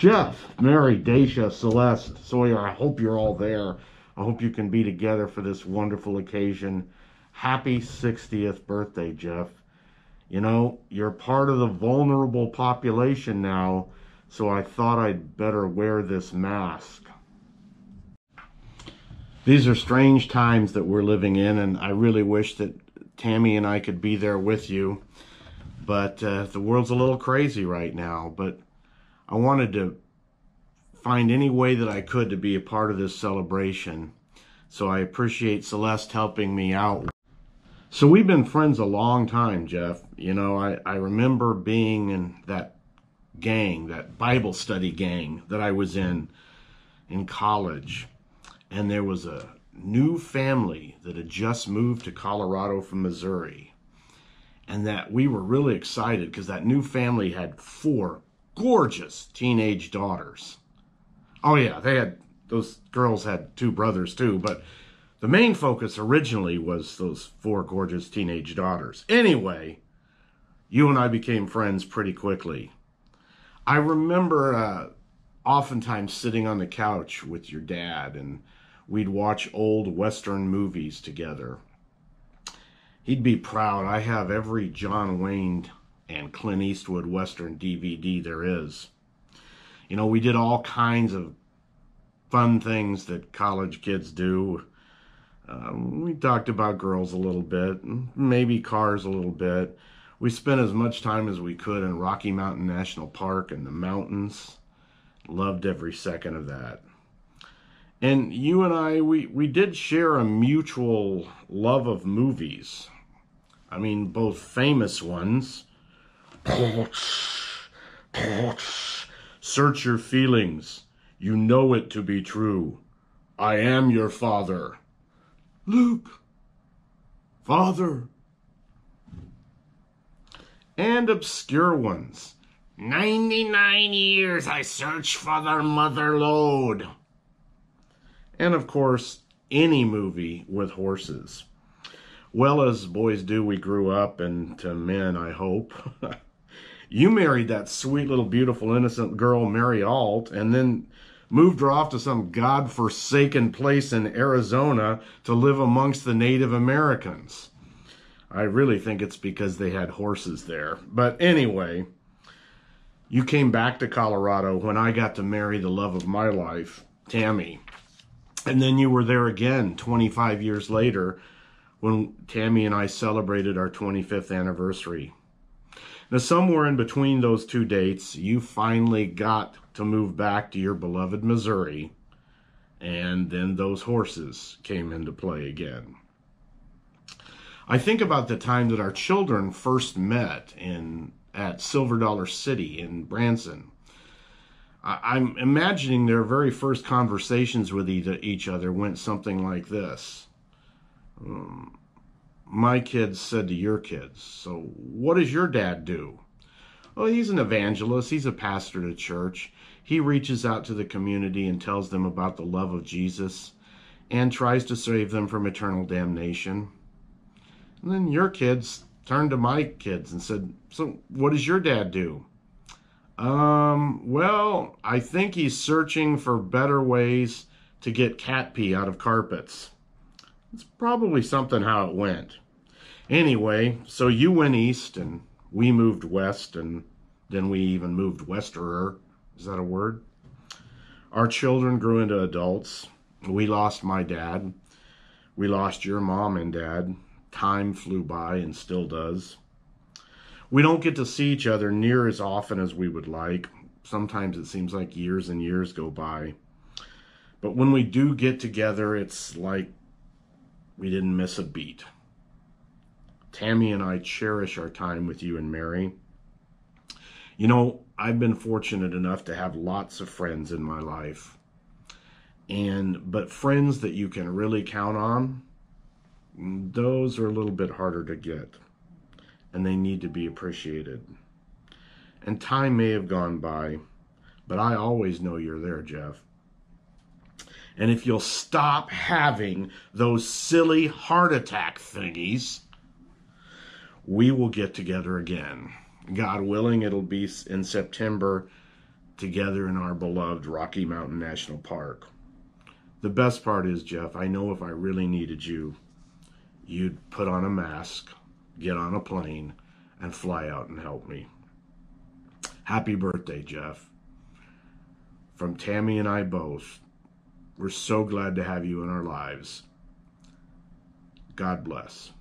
Jeff, Mary, Dacia, Celeste, Sawyer, I hope you're all there. I hope you can be together for this wonderful occasion. Happy 60th birthday, Jeff. You know, you're part of the vulnerable population now, so I thought I'd better wear this mask. These are strange times that we're living in, and I really wish that Tammy and I could be there with you. But the world's a little crazy right now, but I wanted to find any way that I could to be a part of this celebration. So I appreciate Celeste helping me out. So we've been friends a long time, Jeff. You know, I remember being in that gang, that Bible study gang that I was in college. And there was a new family that had just moved to Colorado from Missouri. And that we were really excited because that new family had 4 gorgeous teenage daughters. Oh yeah, those girls had 2 brothers too, but the main focus originally was those 4 gorgeous teenage daughters. Anyway, you and I became friends pretty quickly. I remember oftentimes sitting on the couch with your dad, and we'd watch old Western movies together. He'd be proud. I have every John Wayne and Clint Eastwood Western DVD there is. You know, we did all kinds of fun things that college kids do. We talked about girls a little bit, maybe cars a little bit. We spent as much time as we could in Rocky Mountain National Park and the mountains. Loved every second of that. And you and I, we did share a mutual love of movies. I mean, both famous ones. Search your feelings. You know it to be true. I am your father. Luke. Father. And obscure ones. 99 years I searched for their mother lode. And of course, any movie with horses. Well, as boys do, we grew up into men, I hope. You married that sweet little beautiful innocent girl, Mary Alt, and then moved her off to some godforsaken place in Arizona to live amongst the Native Americans. I really think it's because they had horses there. But anyway, you came back to Colorado when I got to marry the love of my life, Tammy. And then you were there again 25 years later when Tammy and I celebrated our 25th anniversary. Now, somewhere in between those 2 dates, you finally got to move back to your beloved Missouri, and then those horses came into play again. I think about the time that our children first met at Silver Dollar City in Branson. I'm imagining their very first conversations with each other went something like this. My kids said to your kids, so what does your dad do? Well, he's an evangelist. He's a pastor at a church. He reaches out to the community and tells them about the love of Jesus and tries to save them from eternal damnation. And then your kids turned to my kids and said, so what does your dad do? Well, I think he's searching for better ways to get cat pee out of carpets. It's probably something how it went. Anyway, so you went east and we moved west, and then we even moved westerer. Is that a word? Our children grew into adults. We lost my dad. We lost your mom and dad. Time flew by and still does. We don't get to see each other near as often as we would like. Sometimes it seems like years and years go by. But when we do get together, it's like we didn't miss a beat. Tammy and I cherish our time with you and Mary. You know, I've been fortunate enough to have lots of friends in my life. But friends that you can really count on, those are a little bit harder to get. And they need to be appreciated. And time may have gone by, but I always know you're there, Jeff. And if you'll stop having those silly heart attack thingies, we will get together again. God willing, it'll be in September together in our beloved Rocky Mountain National Park. The best part is, Jeff, I know if I really needed you, you'd put on a mask, get on a plane, and fly out and help me. Happy birthday, Jeff. From Tammy and I both, we're so glad to have you in our lives. God bless.